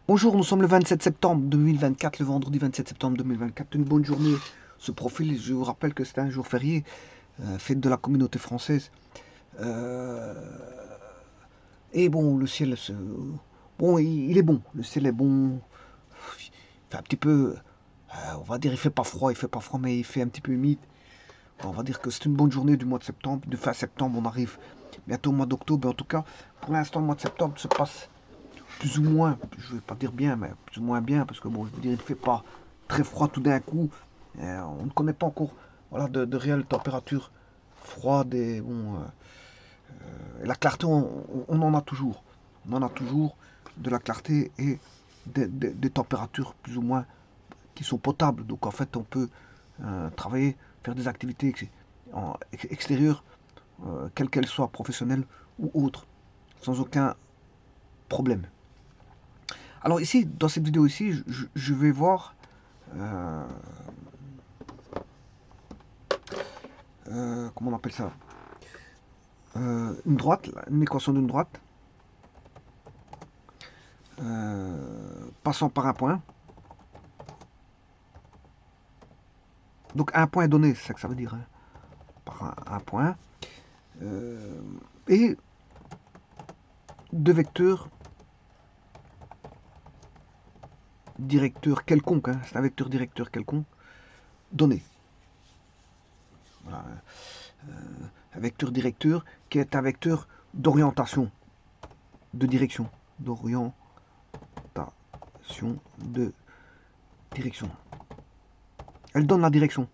Bonjour, nous sommes le 27 septembre 2024, le vendredi 27 septembre 2024. Une bonne journée se profile. Je vous rappelle que c'est un jour férié, fête de la communauté française. Euh, et bon, le ciel, bon, il est bon. Le ciel est bon. Il fait un petit peu, on va dire, il fait pas froid, mais il fait un petit peu humide. On va dire que c'est une bonne journée du mois de septembre. De fin septembre, on arrive bientôt au mois d'octobre. En tout cas, pour l'instant, le mois de septembre se passe plus ou moins, je ne vais pas dire bien, mais plus ou moins bien, parce que bon, je veux dire, il ne fait pas très froid tout d'un coup. On ne connaît pas encore voilà, de réelles températures froides et bon, la clarté, on en a toujours. On en a toujours de la clarté et des températures plus ou moins qui sont potables. Donc en fait, on peut travailler, faire des activités extérieures, quelles qu'elles soient, professionnelles ou autres, sans aucun problème. Alors ici, dans cette vidéo ici, je vais voir euh, comment on appelle ça, une droite, une équation d'une droite, passant par un point. Donc un point donné, c'est ça que ça veut dire, hein, par un point. Euh, et deux vecteurs directeurs quelconques, hein, c'est un vecteur directeur quelconque, donné. Voilà, un vecteur directeur qui est un vecteur d'orientation, de direction, d'orientation, de direction. Elle donne la direction.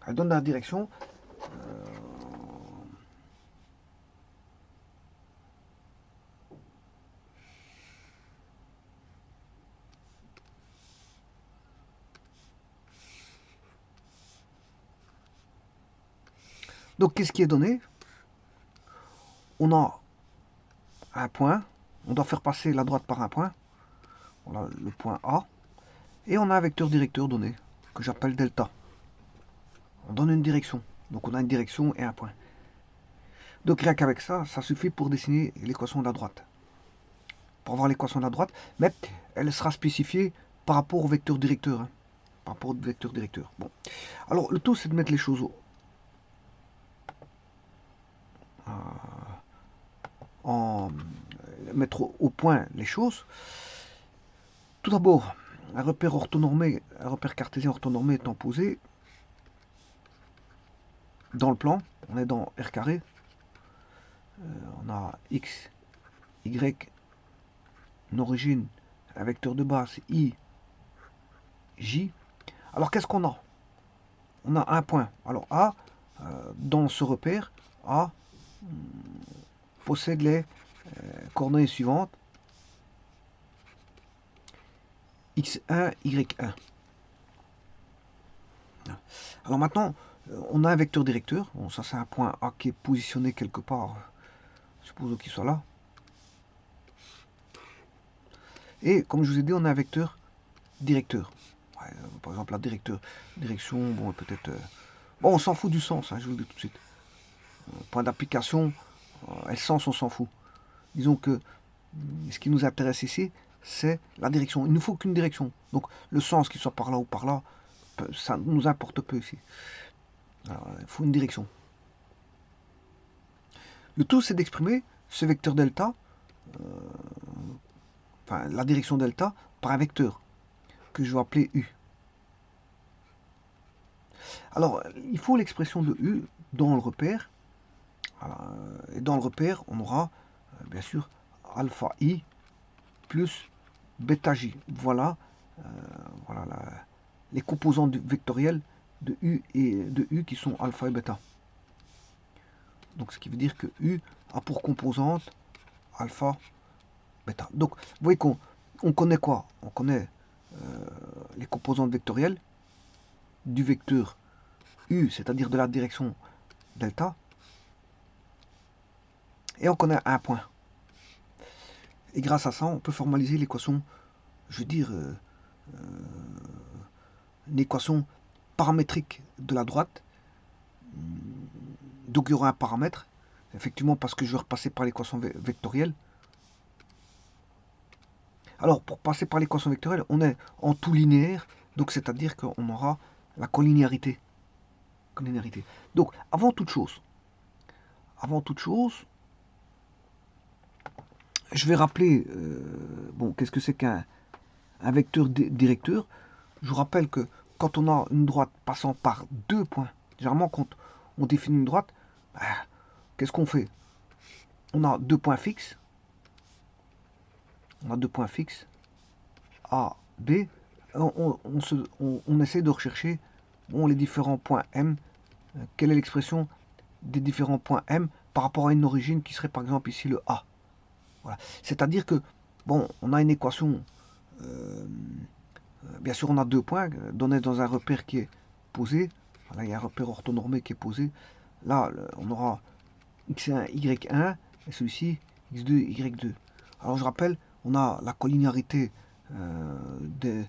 Elle donne la direction. Donc qu'est-ce qui est donné? On a un point, on doit faire passer la droite par un point, voilà le point A, et on a un vecteur directeur donné, que j'appelle delta. On donne une direction, donc on a une direction et un point. Donc rien qu'avec ça, ça suffit pour dessiner l'équation de la droite. Pour avoir l'équation de la droite, mais elle sera spécifiée par rapport au vecteur directeur. Hein, par rapport au vecteur directeur. Bon. Alors le tout c'est de mettre les choses en mettre au point les choses. Tout d'abord, un repère orthonormé, un repère cartésien orthonormé étant posé dans le plan, on est dans R carré, on a X, Y, une origine, un vecteur de base, I, J. Alors qu'est-ce qu'on a? On a un point. Alors A, dans ce repère, A possède les coordonnées suivantes, X1, Y1. Alors maintenant, on a un vecteur directeur. Bon, ça c'est un point A qui est positionné quelque part. Supposons qu'il soit là. Et comme je vous ai dit, on a un vecteur directeur. Ouais, par exemple, la direction, bon, peut-être. Bon, on s'en fout du sens, hein, je vous le dis tout de suite. Point d'application, et le sens, on s'en fout. Disons que ce qui nous intéresse ici, c'est la direction. Il ne faut qu'une direction. Donc, le sens, qu'il soit par là ou par là, ça nous importe peu ici. Alors, il faut une direction. Le tout, c'est d'exprimer ce vecteur delta, enfin la direction delta, par un vecteur que je vais appeler U. Alors, il faut l'expression de U dans le repère. Et dans le repère, on aura bien sûr alpha I plus bêta J. Voilà, voilà les composantes vectorielles de U et de U qui sont alpha et bêta. Donc ce qui veut dire que U a pour composante alpha, bêta. Donc vous voyez qu'on connaît quoi? On connaît les composantes vectorielles du vecteur U, c'est-à-dire de la direction delta, et on connaît un point. Et grâce à ça, on peut formaliser l'équation, je veux dire, une équation paramétrique de la droite. Donc il y aura un paramètre, effectivement, parce que je vais repasser par l'équation vectorielle. Alors, pour passer par l'équation vectorielle, on est en tout linéaire, donc c'est-à-dire qu'on aura la collinéarité. Donc, avant toute chose, je vais rappeler, bon, qu'est-ce que c'est qu'un vecteur directeur. Je vous rappelle que quand on a une droite passant par deux points, généralement quand on définit une droite, bah, qu'est-ce qu'on fait? On a deux points fixes. On a deux points fixes, A, B. On essaie de rechercher bon, les différents points M. Quelle est l'expression des différents points M par rapport à une origine qui serait par exemple ici le A. Voilà. C'est-à-dire que, bon, on a une équation, bien sûr on a deux points donnés dans un repère qui est posé. Voilà, il y a un repère orthonormé qui est posé. Là, on aura x1, y1 et celui-ci x2, y2. Alors je rappelle, on a la collinéarité des,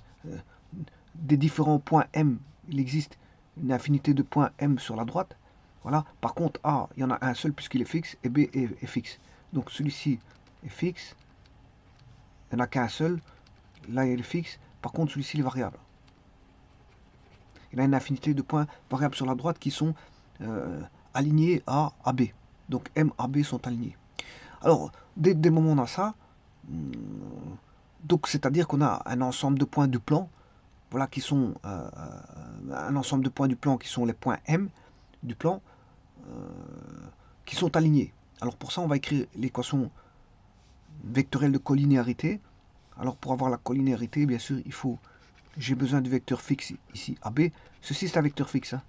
des différents points M. Il existe une infinité de points M sur la droite. Voilà. Par contre, A, il y en a un seul puisqu'il est fixe et B est fixe. Donc celui-ci est fixe. Il n'y en a qu'un seul. Là, il est fixe. Par contre, celui-ci est variable. Il a une infinité de points variables sur la droite qui sont alignés à AB. Donc M, AB sont alignés. Alors, dès le moment où on a ça, donc c'est-à-dire qu'on a un ensemble de points du plan, voilà, qui sont un ensemble de points du plan qui sont les points M du plan, qui sont alignés. Alors pour ça, on va écrire l'équation vectorielle de collinéarité. Alors pour avoir la collinéarité, bien sûr, j'ai besoin du vecteur fixe ici, AB. Ceci c'est un vecteur fixe. Hein.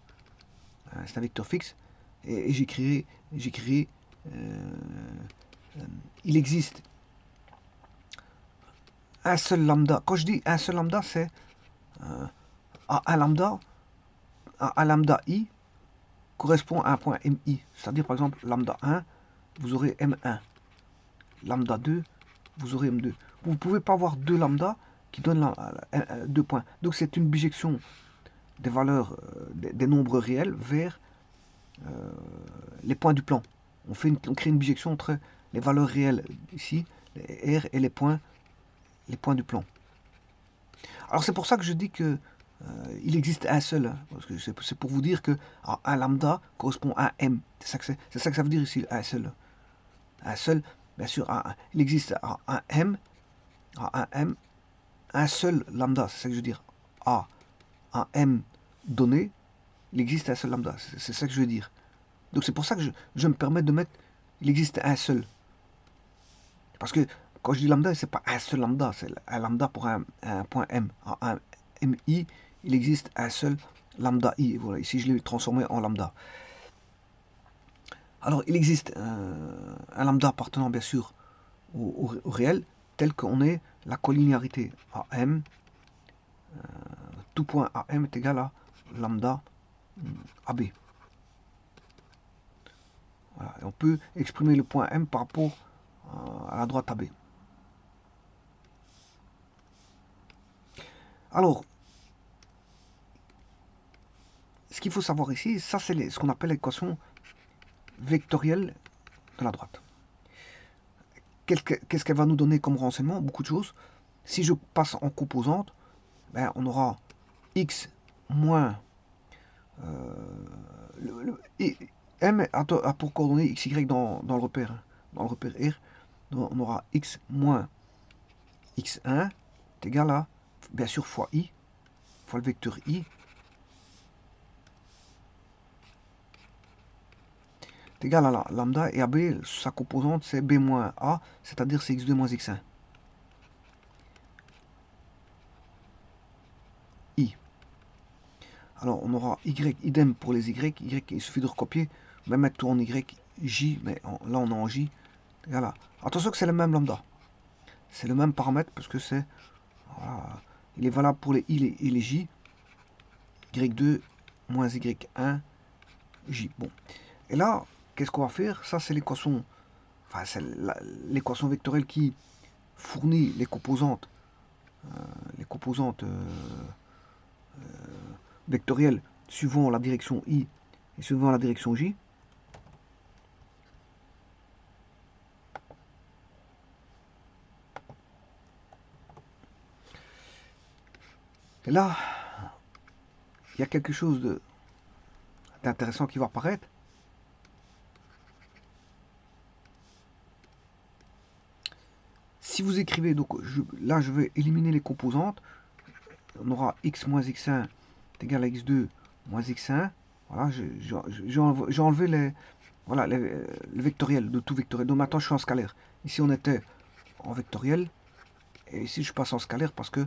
C'est un vecteur fixe. Et j'écrirai, il existe un seul lambda. Quand je dis un seul lambda, c'est à un lambda i correspond à un point mi. C'est-à-dire par exemple lambda 1, vous aurez m1. Lambda 2, vous aurez m2. Vous ne pouvez pas avoir deux lambda qui donnent deux points. Donc c'est une bijection des valeurs, des nombres réels vers les points du plan. On crée une bijection entre les valeurs réelles ici, les R, et les points du plan. Alors c'est pour ça que je dis que il existe un seul, hein, parce que c'est pour vous dire que un lambda correspond à un M. C'est ça que ça veut dire ici, un seul. Un seul, bien sûr, il existe un M, un seul lambda, c'est ça que je veux dire. À un M donné, il existe un seul lambda, c'est ça que je veux dire. Donc c'est pour ça que je me permets de mettre, il existe un seul. Parce que quand je dis lambda, c'est pas un seul lambda, c'est un lambda pour un point M. Un MI, il existe un seul lambda I. Voilà, ici je l'ai transformé en lambda. Alors il existe un lambda appartenant bien sûr au réel, tel qu'on est la collinéarité AM. Tout point AM est égal à lambda AB. Voilà, et on peut exprimer le point M par rapport à la droite AB. Alors, ce qu'il faut savoir ici, ça c'est ce qu'on appelle l'équation vectorielle de la droite. Qu'est-ce qu'elle va nous donner comme renseignement? Beaucoup de choses. Si je passe en composante, ben, on aura x moins m a pour coordonnées xy dans le repère R. Donc on aura x moins x1 est égal à, bien sûr, fois i, fois le vecteur i, est égal à la lambda, et AB, sa composante, c'est b moins a, c'est-à-dire c'est x2 moins x1. I. Alors on aura y, idem pour les y, il suffit de recopier, même mettre tout en y, j, mais là on est en j, voilà. Attention que c'est le même lambda, c'est le même paramètre, parce que c'est, voilà, il est valable pour les i et les j, y2 moins y1, j. Bon, et là, qu'est-ce qu'on va faire? Ça, c'est l'équation, enfin, c'est l'équation vectorielle qui fournit les composantes vectorielles suivant la direction i et suivant la direction j. Et là, il y a quelque chose d'intéressant qui va apparaître. Si vous écrivez, donc là je vais éliminer les composantes, on aura x moins x1 est égal à x2 moins x1. Voilà, j'ai enlevé les, voilà, le vectoriel de tout vectoriel. Donc maintenant je suis en scalaire. Ici on était en vectoriel, et ici je passe en scalaire parce que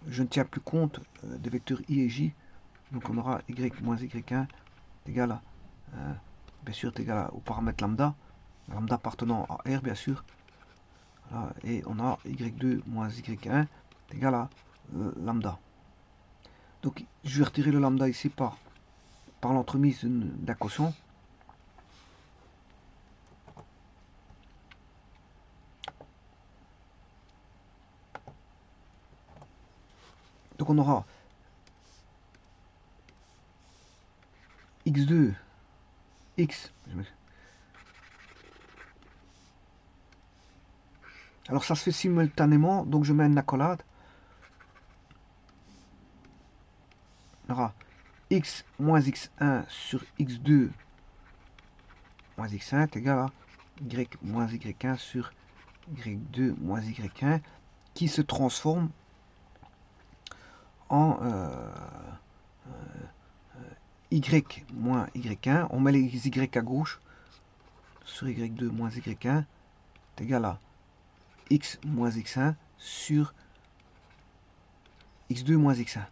je ne tiens plus compte des vecteurs i et j. Donc on aura y moins y1 est égal à, bien sûr, est égal au paramètre lambda, lambda appartenant à R bien sûr. Voilà, et on a y2 moins y1 est égal à lambda. Donc je vais retirer le lambda ici par l'entremise d'un quotient. Donc on aura x2, x. Alors ça se fait simultanément, donc je mets une accolade. On aura x moins x1 sur x2 moins x1 est égal à y moins y1 sur y2 moins y1 qui se transforme en y moins y1. On met les y à gauche sur y2 moins y1 est égal à x moins x1 sur x2 moins x1.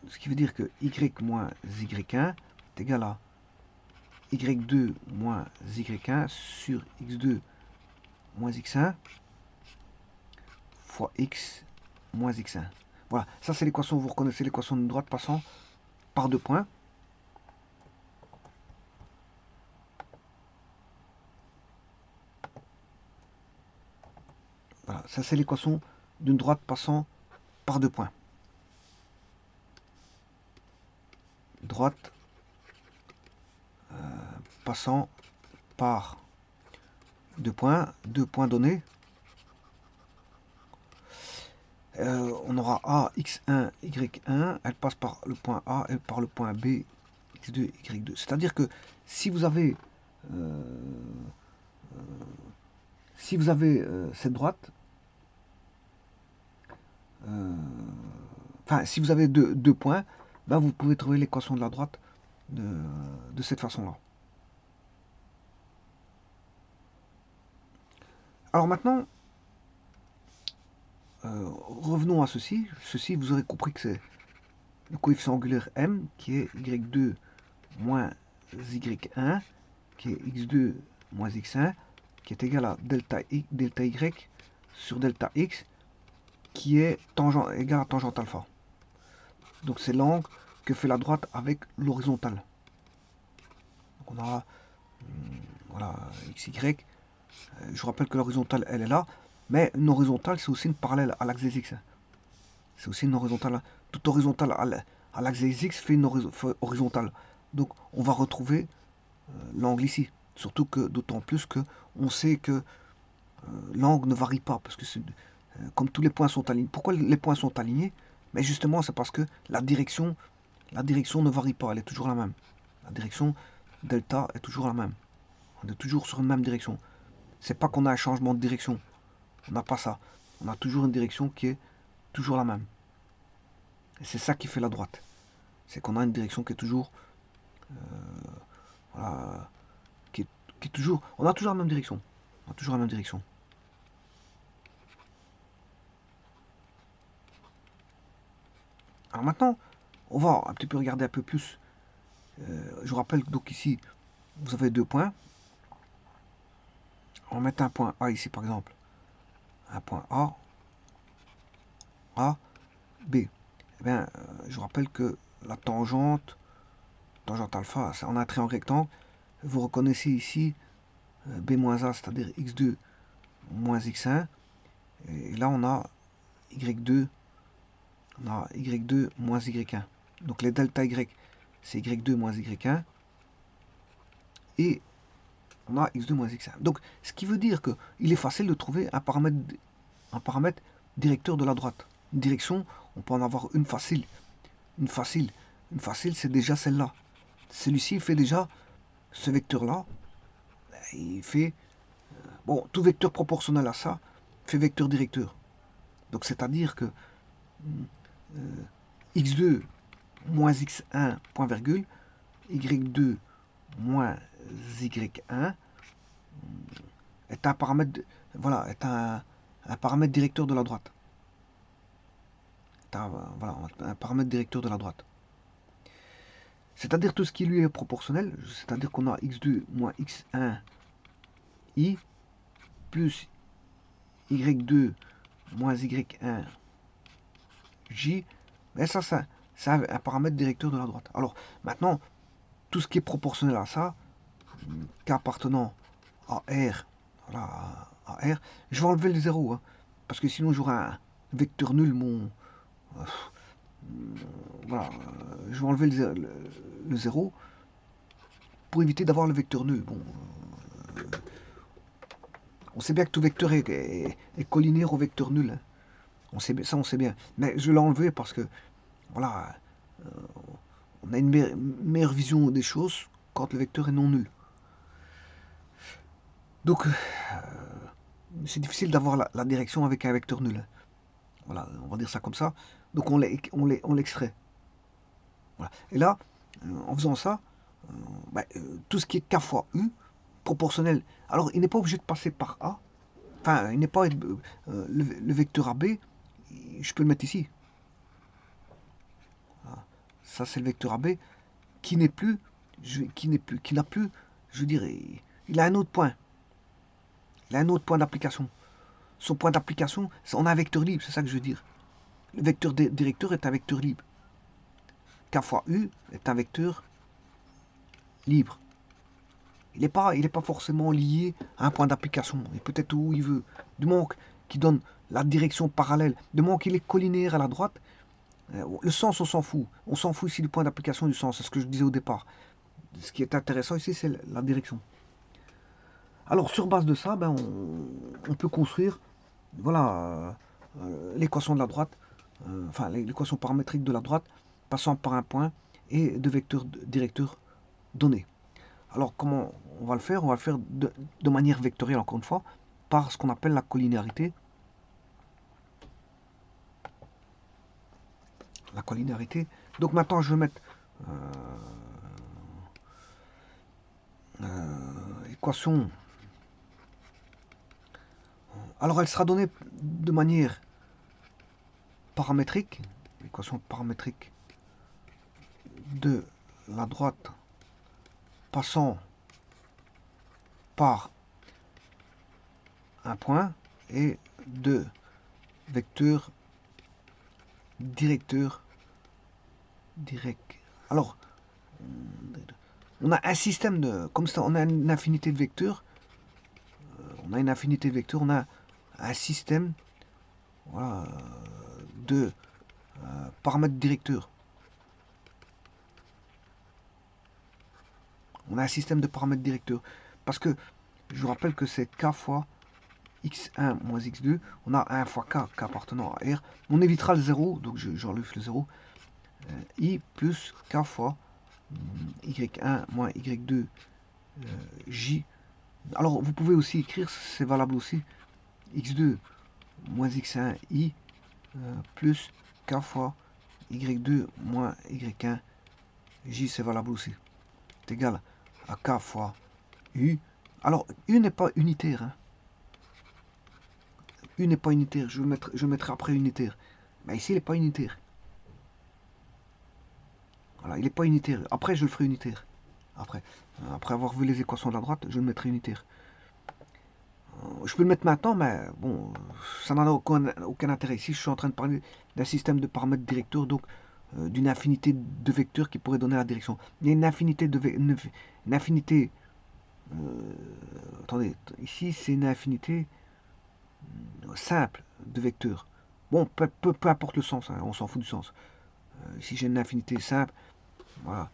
Ce qui veut dire que y moins y1 est égal à y2 moins y1 sur x2 moins x1 fois x moins x1. Voilà, ça c'est l'équation, vous reconnaissez l'équation d'une droite passant par deux points. Voilà, ça c'est l'équation d'une droite passant par deux points. Droite passant par deux points donnés. On aura a, x1, y1, elle passe par le point A et par le point B, x2, y2. C'est-à-dire que si vous avez cette droite, enfin si vous avez deux points, ben vous pouvez trouver l'équation de la droite de cette façon-là. Alors maintenant, revenons à ceci. Ceci, vous aurez compris que c'est le coefficient angulaire m qui est y2 moins y1 qui est x2 moins x1 qui est égal à delta y sur delta x qui est égal à tangente alpha. Donc c'est l'angle que fait la droite avec l'horizontale. On aura voilà, xy. Je vous rappelle que l'horizontale elle est là, mais une horizontale c'est aussi une parallèle à l'axe des x. C'est aussi une horizontale. Toute horizontale à l'axe des x fait une horizontale. Donc on va retrouver l'angle ici. Surtout que d'autant plus que on sait que l'angle ne varie pas parce que comme tous les points sont alignés. Pourquoi les points sont alignés? Mais justement c'est parce que la direction ne varie pas, elle est toujours la même. La direction delta est toujours la même. On est toujours sur une même direction. C'est pas qu'on a un changement de direction. On n'a pas ça. On a toujours une direction qui est toujours la même. Et c'est ça qui fait la droite. C'est qu'on a une direction qui est toujours voilà, qui est toujours. On a toujours la même direction. On a toujours la même direction. Alors maintenant, on va un petit peu regarder un peu plus. Je vous rappelle donc ici, vous avez deux points. On va mettre un point A ici par exemple. Un point A, B. Eh bien, je vous rappelle que la tangente alpha, on a un triangle rectangle. Vous reconnaissez ici B moins A, c'est-à-dire x2 moins x1. Et là, on a y2, moins y1. Donc les delta y, c'est y2 moins y1. Et on a x2 moins x1. Donc, ce qui veut dire qu'il est facile de trouver un paramètre directeur de la droite. Une direction, on peut en avoir une facile. Une facile. Une facile, c'est déjà celle-là. Celui-ci, il fait déjà ce vecteur-là. Il fait... Bon, tout vecteur proportionnel à ça fait vecteur directeur. Donc, c'est-à-dire que x2 moins x1, point virgule, y2 moins y1 est un paramètre, voilà, est un paramètre directeur de la droite. Voilà, un paramètre directeur de la droite. C'est-à-dire tout ce qui lui est proportionnel, c'est-à-dire qu'on a x2 moins x1 i plus y2 moins y1 j, et ça c'est un paramètre directeur de la droite. Alors maintenant, tout ce qui est proportionnel à ça, k appartenant à R, voilà, à R, je vais enlever le 0, hein, parce que sinon j'aurai un vecteur nul, voilà, je vais enlever le 0 pour éviter d'avoir le vecteur nul. Bon, on sait bien que tout vecteur est collinaire au vecteur nul, hein. Ça on sait bien. Mais je l'ai enlevé parce que, voilà, on a une meilleure vision des choses quand le vecteur est non nul. Donc, c'est difficile d'avoir la direction avec un vecteur nul. Voilà, on va dire ça comme ça. Donc on l'extrait. Voilà. Et là, en faisant ça, tout ce qui est k fois u, proportionnel. Alors, il n'est pas obligé de passer par A. Enfin, il n'est pas le vecteur AB, je peux le mettre ici. Voilà. Ça, c'est le vecteur AB qui n'a plus, je veux dire, il a un autre point. Il a un autre point d'application. Son point d'application, on a un vecteur libre, c'est ça que je veux dire. Le vecteur directeur est un vecteur libre. K fois U est un vecteur libre. Il n'est pas forcément lié à un point d'application. Il peut être où il veut. Du moment qu'il donne la direction parallèle, du moment qu'il est collinaire à la droite, le sens, on s'en fout. On s'en fout ici du point d'application du sens. C'est ce que je disais au départ. Ce qui est intéressant ici, c'est la direction. Alors, sur base de ça, on peut construire, voilà, l'équation de la droite, enfin l'équation paramétrique de la droite, passant par un point et de vecteurs directeurs donnés. Alors, comment on va le faire? On va le faire de manière vectorielle, encore une fois, par ce qu'on appelle la collinéarité. La collinéarité. Donc maintenant, je vais mettre équation. Alors, elle sera donnée de manière paramétrique, équation paramétrique de la droite passant par un point et de vecteurs directeurs direct. Alors, on a un système de, comme ça, on a une infinité de vecteurs, on a un système, voilà, de paramètres directeurs. On a un système de paramètres directeurs. Parce que, je vous rappelle que c'est k fois x1 moins x2. On a 1 fois k appartenant à R. On évitera le 0, donc j'enlève le 0. I plus k fois y1 moins y2 j. Alors, vous pouvez aussi écrire, c'est valable aussi, x2 moins x1 i plus k fois y2 moins y1 j, c'est valable aussi. C'est égal à k fois u. Alors, u n'est pas unitaire. Hein. U n'est pas unitaire. Je mettrai après unitaire. Mais ici, il n'est pas unitaire. Voilà, il n'est pas unitaire. Après, je le ferai unitaire. Après avoir vu les équations de la droite, je le mettrai unitaire. Je peux le mettre maintenant, mais bon, ça n'en a aucun intérêt. Ici, je suis en train de parler d'un système de paramètres directeurs, donc d'une infinité de vecteurs qui pourraient donner la direction. Il y a une infinité de une infinité. Attendez, ici c'est une infinité simple de vecteurs. Bon, peu importe le sens, hein, on s'en fout du sens. Ici j'ai une infinité simple, voilà,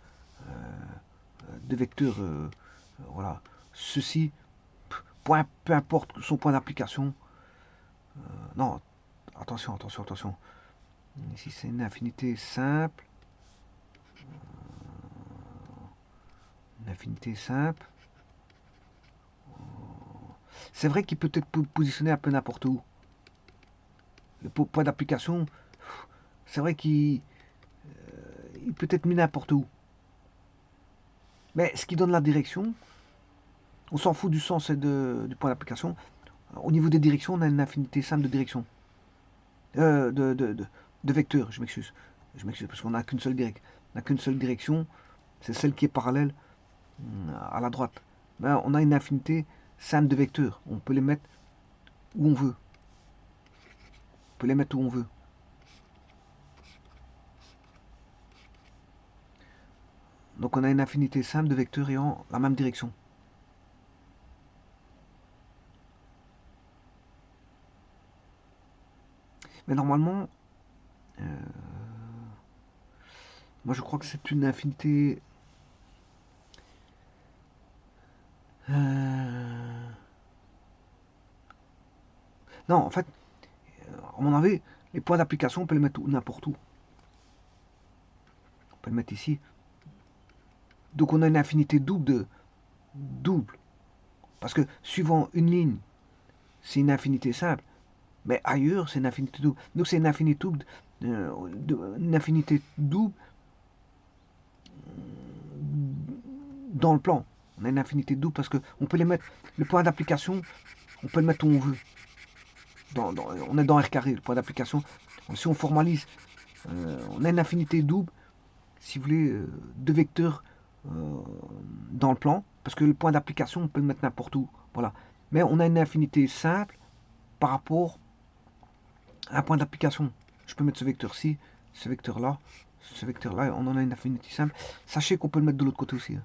de vecteurs, voilà. Ceci, peu importe son point d'application. Non, attention. Ici, c'est une infinité simple. Une infinité simple. C'est vrai qu'il peut être positionné un peu n'importe où. Le point d'application, c'est vrai qu'il peut être mis n'importe où. Mais ce qui donne la direction, on s'en fout du sens et du point d'application. Au niveau des directions, on a une infinité simple de directions. De vecteurs, je m'excuse. Je m'excuse parce qu'on n'a qu'une seule direction. On n'a qu'une seule direction, c'est celle qui est parallèle à la droite. Ben, on a une infinité simple de vecteurs. On peut les mettre où on veut. On peut les mettre où on veut. Donc on a une infinité simple de vecteurs ayant la même direction. Mais normalement, moi je crois que c'est une infinité... Non, en fait, à mon avis, les points d'application, on peut les mettre n'importe où. On peut le mettre ici. Donc on a une infinité double de double. Parce que suivant une ligne, c'est une infinité simple. Mais ailleurs, c'est une infinité double. Donc c'est une infinité double dans le plan. On a une infinité double parce qu'on peut les mettre. Le point d'application, on peut le mettre où on veut. On est dans R carré, le point d'application. Si on formalise, on a une infinité double, si vous voulez, de vecteurs dans le plan. Parce que le point d'application, on peut le mettre n'importe où. Voilà. Mais on a une infinité simple par rapport à un point d'application. Je peux mettre ce vecteur-ci, ce vecteur-là, ce vecteur-là, on en a une infinité simple. Sachez qu'on peut le mettre de l'autre côté aussi.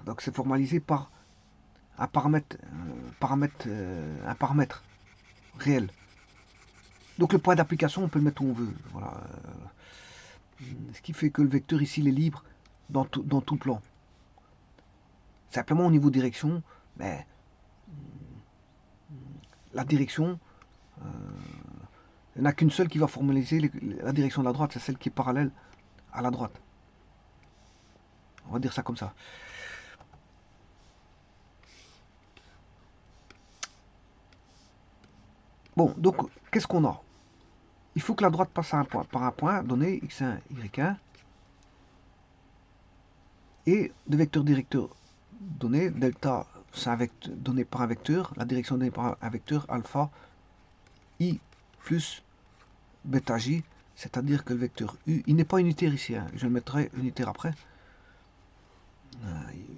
Donc c'est formalisé par un paramètre réel. Donc le point d'application, on peut le mettre où on veut. Voilà. Ce qui fait que le vecteur ici, il est libre dans tout plan. Simplement au niveau direction, mais la direction, il n'y en a qu'une seule qui va formaliser la direction de la droite, c'est celle qui est parallèle à la droite. On va dire ça comme ça. Bon, donc, qu'est-ce qu'on a? Il faut que la droite passe par un point donné, x1, y1, et de vecteur directeur donné, delta, c'est un vecteur donné par un vecteur, la direction donnée par un vecteur, alpha, i plus bêta j, c'est-à-dire que le vecteur u, il n'est pas unitaire ici, hein, je le mettrai unitaire après,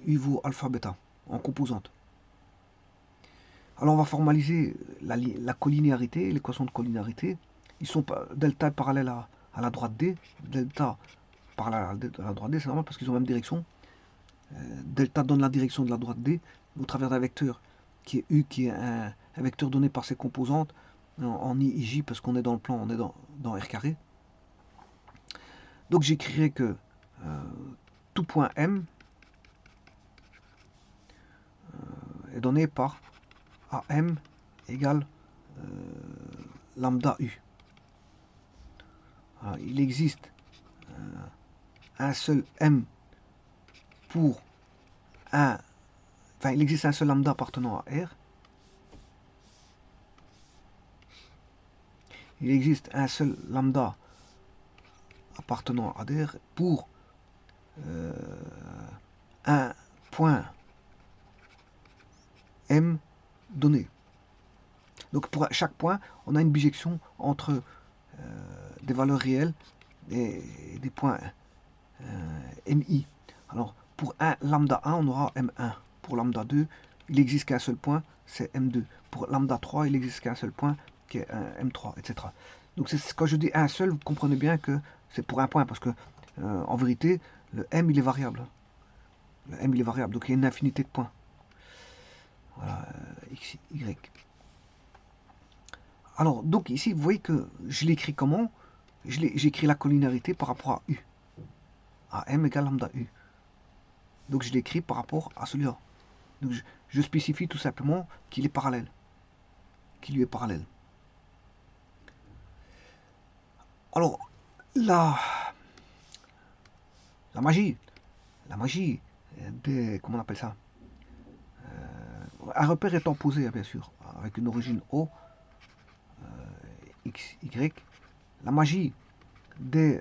u vaut alpha bêta, en composante. Alors on va formaliser la collinéarité, l'équation de collinéarité. Ils sont delta parallèle à la droite D, delta parallèle à la droite D, c'est normal parce qu'ils ont la même direction. Delta donne la direction de la droite D au travers d'un vecteur qui est U, qui est un vecteur donné par ses composantes en I et J parce qu'on est dans le plan, on est dans R carré. Donc j'écrirai que tout point M est donné par AM égale lambda U. Alors, il existe un seul M pour un... Enfin, il existe un seul lambda appartenant à R. Il existe un seul lambda appartenant à R pour un point M donné. Donc pour chaque point, on a une bijection entre des valeurs réelles et des points MI. Alors pour un lambda 1, on aura M1. Pour lambda 2, il n'existe qu'un seul point, c'est M2. Pour lambda 3, il n'existe qu'un seul point, qui est M3, etc. Donc quand je dis un seul, vous comprenez bien que c'est pour un point, parce que en vérité, le M il est variable. Le M il est variable, donc il y a une infinité de points. Voilà, X, Y. Alors, donc ici, vous voyez que je l'écris comment? J'écris la collinéarité par rapport à U. À M égale lambda U. Donc je l'écris par rapport à celui-là. Donc je spécifie tout simplement qu'il est parallèle, qu'il lui est parallèle. Alors, la, la magie, la magie des, comment on appelle ça, un repère étant posé, bien sûr, avec une origine O, X, Y, la magie des,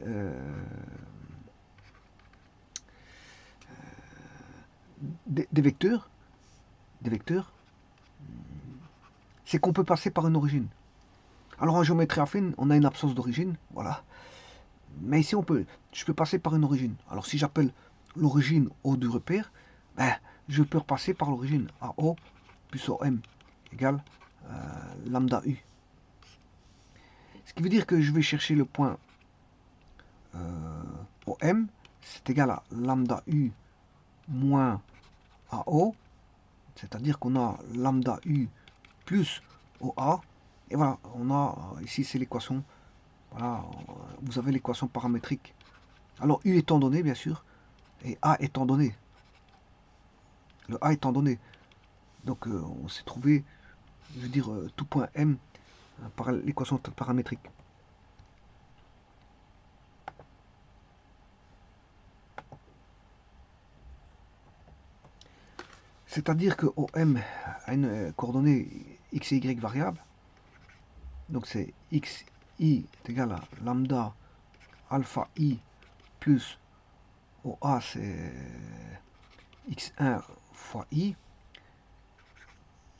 des vecteurs, des vecteurs, c'est qu'on peut passer par une origine. Alors en géométrie affine, on a une absence d'origine, voilà. Mais ici, je peux passer par une origine. Alors si j'appelle l'origine O du repère, ben, je peux repasser par l'origine AO plus OM égale lambda U. Ce qui veut dire que je vais chercher le point OM, c'est égal à lambda U moins AO, c'est-à-dire qu'on a lambda U plus OA, et voilà, on a, ici c'est l'équation, voilà, vous avez l'équation paramétrique. Alors U étant donné, bien sûr, et A étant donné. Le A étant donné. Donc on s'est trouvé, je veux dire, tout point M par l'équation paramétrique. C'est-à-dire que OM a une coordonnée x et y variable. Donc c'est xi est égal à lambda alpha i plus OA c'est x1 fois i.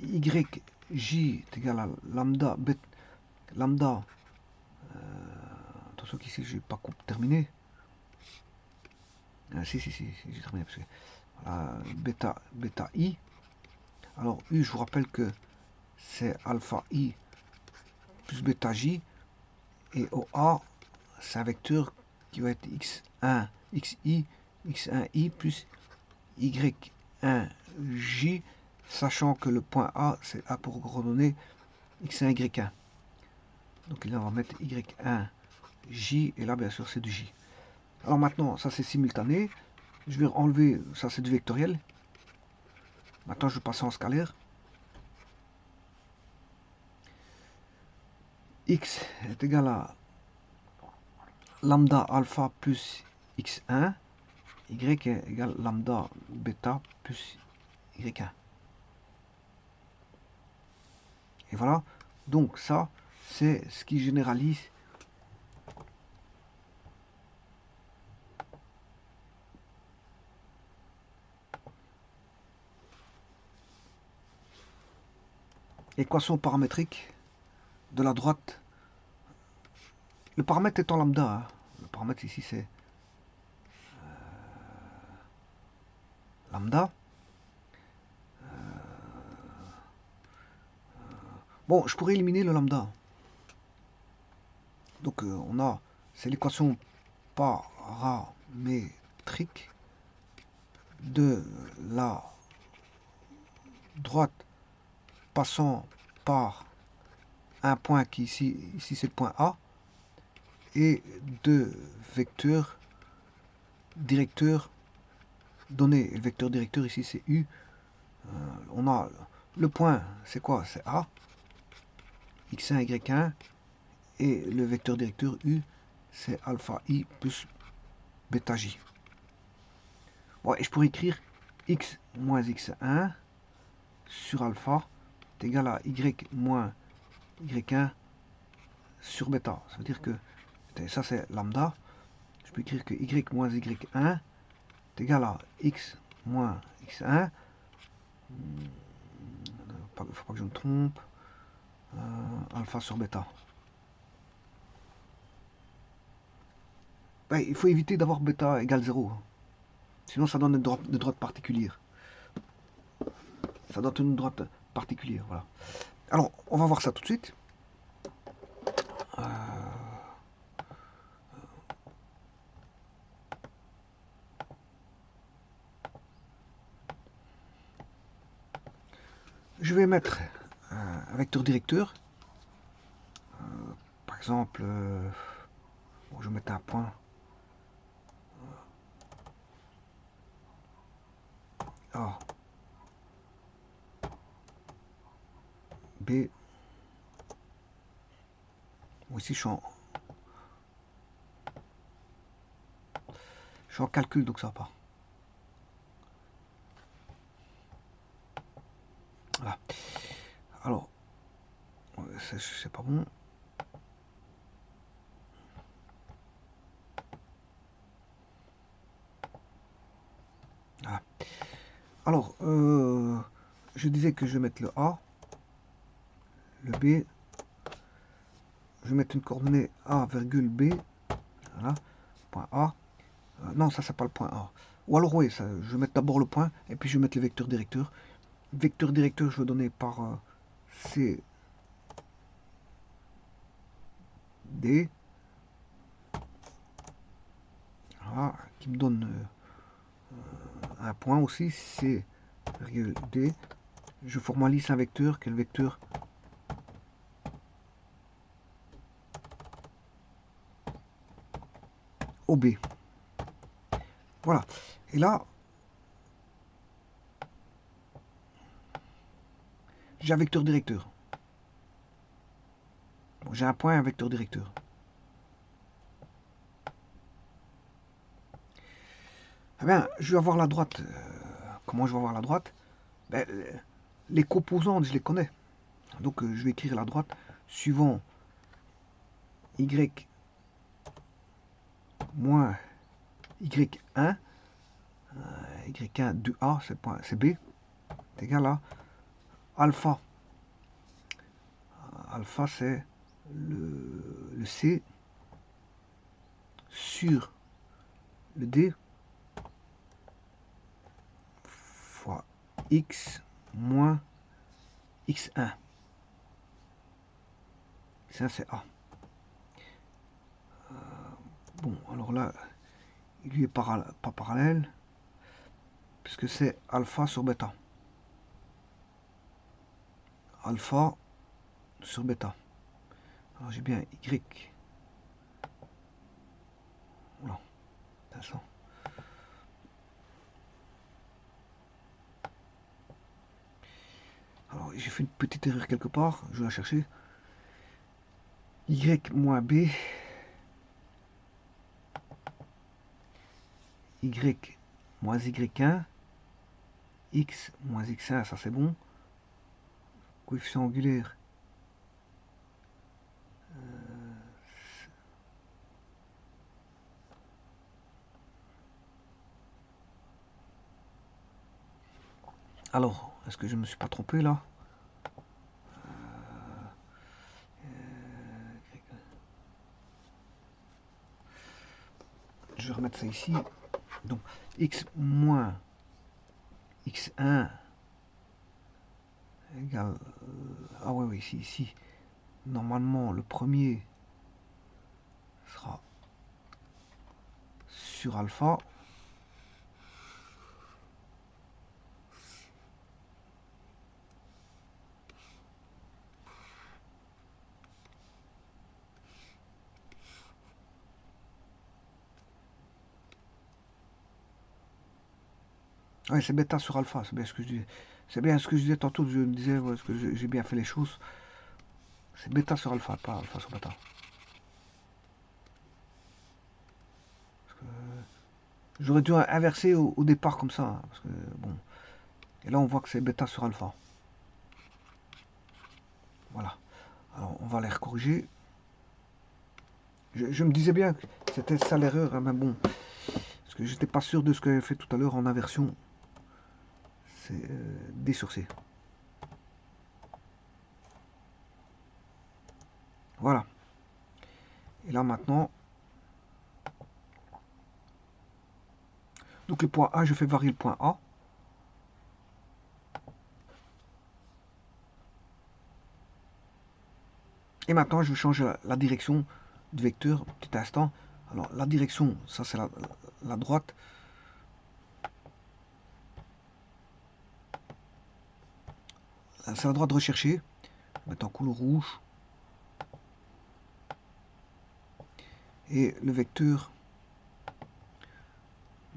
Yj est égal à lambda lambda. Attention qu'ici je n'ai pas terminé. Si, j'ai terminé parce que voilà, bêta i. Alors u, je vous rappelle que c'est alpha i plus bêta j, et OA c'est un vecteur qui va être x1 xi x1i plus y1j, sachant que le point A c'est A pour coordonner x1 y1. Donc là on va mettre y1j, et là bien sûr c'est du j. Alors maintenant ça c'est simultané, je vais enlever, ça c'est du vectoriel. Maintenant je vais passer en scalaire. X est égal à lambda alpha plus x1, y est égal à lambda bêta plus y1. Et voilà, donc ça c'est ce qui généralise l'équation paramétrique de la droite. Le paramètre étant lambda, hein. Le paramètre ici c'est lambda. Bon, je pourrais éliminer le lambda. Donc on a, c'est l'équation paramétrique de la droite passant par un point qui ici c'est le point A, et deux vecteurs directeurs donnés. Et le vecteur directeur ici c'est U. On a le point, c'est quoi? C'est A, x1, y1, et le vecteur directeur U, c'est alpha i plus bêta j. Bon, et je pourrais écrire x moins x1 sur alpha est égal à y moins y1 sur bêta. Ça veut dire que ça c'est lambda. Je peux écrire que y moins y1 est égal à x moins x1. Il ne faut pas que je me trompe. Alpha sur bêta. Ben, il faut éviter d'avoir bêta égale 0. Sinon ça donne une droite particulière. Ça donne une droite particulière. Voilà. Alors, on va voir ça tout de suite. Je vais mettre un vecteur directeur. Par exemple, bon, je vais mettre un point. A. B. Bon, ici, je suis en calcul, donc ça va pas. Voilà. Alors, c'est pas bon. Voilà. Alors, je disais que je vais mettre le A, le B. Je vais mettre une coordonnée A, virgule B. Voilà. Point A. Non, ça, c'est pas le point A. Ou alors, oui, ça, je vais mettre d'abord le point, et puis je vais mettre le vecteur directeur. Vecteur directeur, je vais donner par C, D. Voilà, qui me donne un point aussi, C, virgule D. Je formalise un vecteur, qui est le vecteur OB. Voilà. Et là, j'ai un vecteur directeur. Bon, j'ai un point et un vecteur directeur. Eh bien, je vais avoir la droite. Comment je vais avoir la droite? Ben, les composantes, je les connais. Donc, je vais écrire la droite suivant y moins y1. Y1 de A, c'est B. C'est égal à alpha. Alpha, c'est le C sur le D fois X moins X1. X1, c'est A. Bon, alors là, il lui est pas parallèle, puisque c'est alpha sur bêta. Alpha sur bêta. Alors j'ai bien Y. Voilà, ça. Alors j'ai fait une petite erreur quelque part, je vais la chercher. Y moins B. Y moins Y1. X moins X1, ça c'est bon. Coefficient angulaire. Alors, est-ce que je me suis pas trompé là? Je vais remettre ça ici. Donc, X moins X1 égale... ah ouais, oui, ici. Normalement, le premier sera sur alpha. Oui, c'est bêta sur alpha, c'est bien ce que je disais. C'est bien ce que je disais tantôt, je me disais, ouais, est-ce que j'ai bien fait les choses? C'est bêta sur alpha, pas alpha sur bêta. J'aurais dû inverser au départ comme ça, hein, parce que bon. Et là, on voit que c'est bêta sur alpha. Voilà. Alors, on va les recorriger. Je me disais bien que c'était ça l'erreur, hein, mais bon. Parce que j'étais pas sûr de ce que j'avais fait tout à l'heure en inversion. C'est D sur C. Voilà. Et là, maintenant, donc le point A, je fais varier le point A. Et maintenant, je change la direction du vecteur, petit instant. Alors, la direction, ça c'est la droite. C'est la droite recherchée. Mettre en couleur rouge. Et le vecteur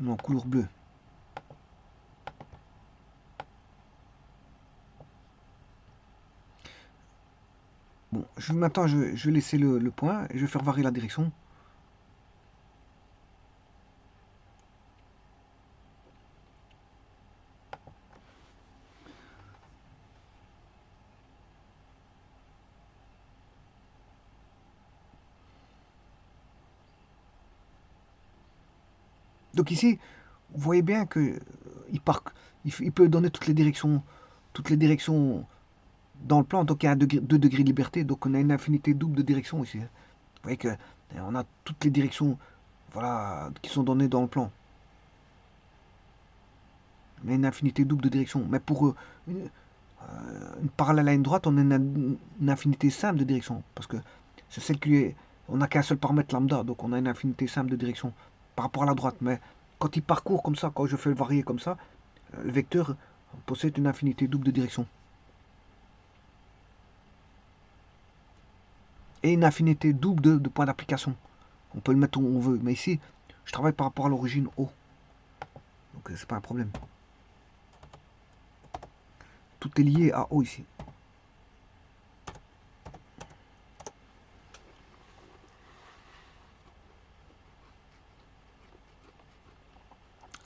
en couleur bleue. Bon, maintenant je vais laisser le point et je vais faire varier la direction. Donc ici, vous voyez bien que il peut donner toutes les directions dans le plan. Donc il y a 2 degrés de liberté, donc on a une infinité double de directions ici. Vous voyez que on a toutes les directions, voilà, qui sont données dans le plan. On a une infinité double de directions. Mais pour une parallèle à une droite, on a une infinité simple de directions. Parce que c'est celle qui est. On n'a qu'un seul paramètre lambda, donc on a une infinité simple de directions par rapport à la droite. Mais quand il parcourt comme ça, quand je fais le varier comme ça, le vecteur possède une infinité double de directions. Et une infinité double de points d'application. On peut le mettre où on veut. Mais ici, je travaille par rapport à l'origine O. Donc c'est pas un problème. Tout est lié à O ici.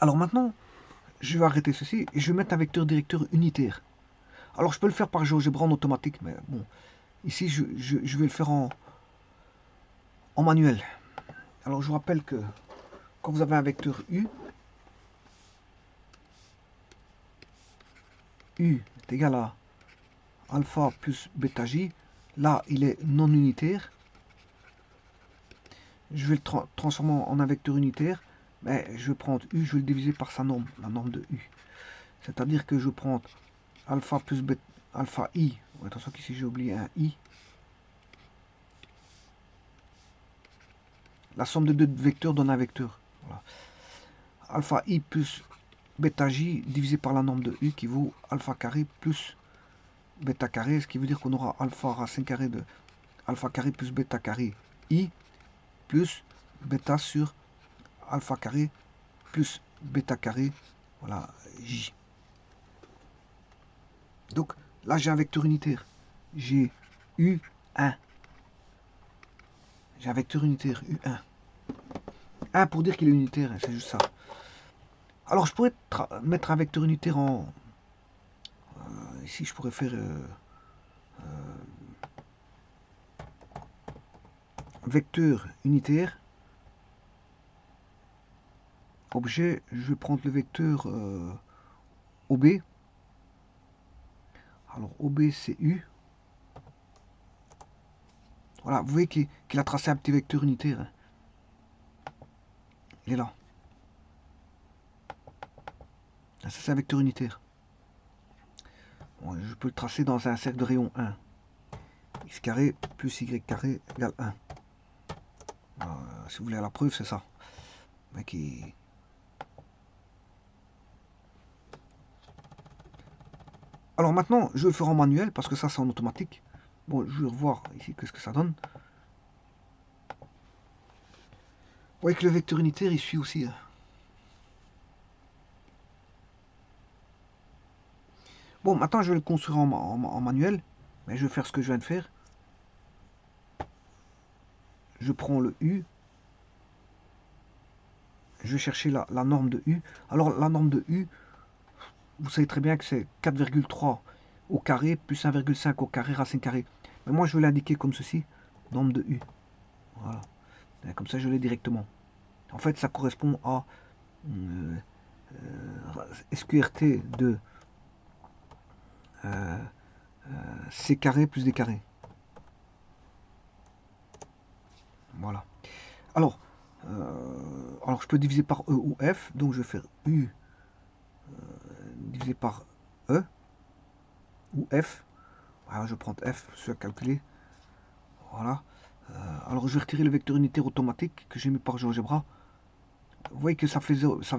Alors maintenant, je vais arrêter ceci et je vais mettre un vecteur directeur unitaire. Alors je peux le faire par GeoGebra en automatique, mais bon, ici je vais le faire en manuel. Alors je vous rappelle que quand vous avez un vecteur U, U est égal à alpha plus bêta j, là il est non unitaire. Je vais le transformer en un vecteur unitaire, mais je vais prendre U, je vais le diviser par sa norme, la norme de U. C'est-à-dire que je prends alpha plus bêta, alpha I, attention qu'ici j'ai oublié un I, la somme de deux vecteurs donne un vecteur. Voilà. Alpha I plus bêta j divisé par la norme de U qui vaut alpha carré plus bêta carré, ce qui veut dire qu'on aura alpha racine carré de alpha carré plus bêta carré I plus bêta sur alpha carré plus bêta carré, voilà, J. Donc là j'ai un vecteur unitaire. J'ai U1. J'ai un vecteur unitaire U1. 1 pour dire qu'il est unitaire, c'est juste ça. Alors je pourrais mettre un vecteur unitaire en... ici je pourrais faire... vecteur unitaire. Objet, je vais prendre le vecteur OB. Alors OB c'est U. Voilà, vous voyez qu'il a tracé un petit vecteur unitaire. Hein. Il est là. Ça c'est un vecteur unitaire. Bon, je peux le tracer dans un cercle de rayon 1. X carré plus Y carré égale 1. Si vous voulez la preuve, c'est ça. Okay. Alors maintenant, je vais le faire en manuel parce que ça c'est en automatique. Bon, je vais revoir ici qu'est-ce que ça donne. Vous voyez que le vecteur unitaire il suit aussi. Hein. Bon, maintenant je vais le construire en manuel, mais je vais faire ce que je viens de faire. Je prends le U, je vais chercher la norme de U. Alors la norme de U, vous savez très bien que c'est 4,3 au carré plus 1,5 au carré racine carrée. Mais moi je vais l'indiquer comme ceci, norme de U. Voilà. Et comme ça je l'ai directement. En fait ça correspond à SQRT de C carré plus D carré. Voilà. Alors je peux diviser par E ou F, donc je vais faire U divisé par E ou F. Alors je prends F, je vais calculer. Voilà. Alors je vais retirer le vecteur unitaire automatique que j'ai mis par GeoGebra. Vous voyez que ça fait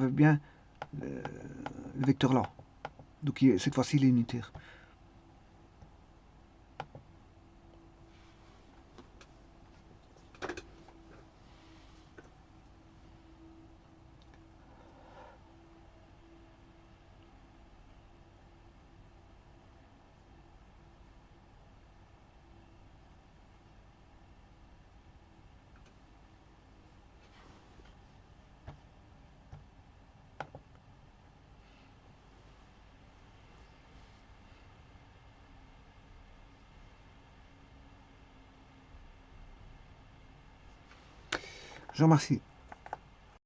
bien le vecteur là. Donc cette fois-ci il est unitaire. Je vous remercie.